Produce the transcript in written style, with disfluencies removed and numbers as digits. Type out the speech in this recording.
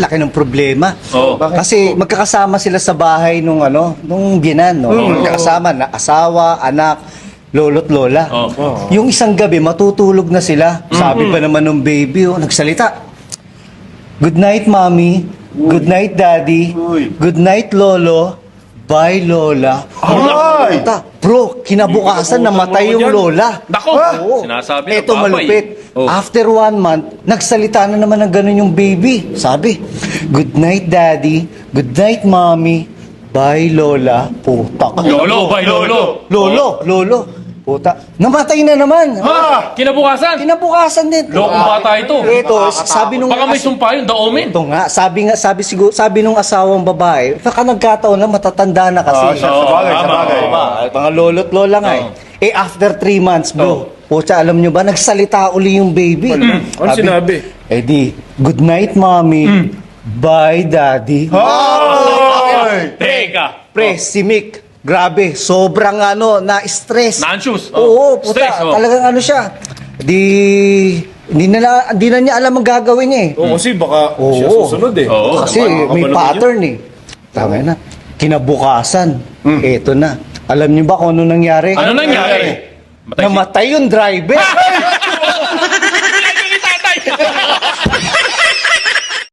laki ng problema. Oo. Kasi magkakasama sila sa bahay nung biyenan, no? Magkakasama na asawa, anak, lolo't lola. Yung isang gabi, matutulog na sila. Sabi pa naman ng baby, nagsalita. Good night, mommy. Good night, daddy. Good night, lolo. Bye, lola. Ay! Bro, kinabukasan namatay yung lola. Nako! Oo. Sinasabi ng Eto babay. malupit. Oh. After 1 month, nagsalita na naman ng ganun yung baby. Sabi, good night, daddy. Good night, mommy. Bye, lola. Puta ka. Lolo, bay, lolo. Lolo. Puta. Namatay na naman. Ha? Kinabukasan? Kinabukasan din. Lokong bata ito. Ito, sabi nung... Baka may sumpa yun, daomin. Ito nga, sabi nung asawang babae, baka nagkataon na matatanda na kasi. Sa bagay, sa bagay. Mga lolo't lola nga eh. After 3 months, bro. Pucha, alam nyo ba, nagsalita uli yung baby. Ano sinabi? Eh di, good night, mommy. Bye, daddy. Ay! Teka. Pre, si Mick, grabe, sobrang na-stress. Na-anxious. Oo, puta, Stress, talagang siya. Hindi na niya alam ang gagawin niya eh. Oo, kasi baka siya Oo. susunod eh. Oo. Kasi may pattern eh. Tama na. Kinabukasan, eto na. Alam niyo ba kung ano nangyari? Ano nangyari? Namatay yung driver.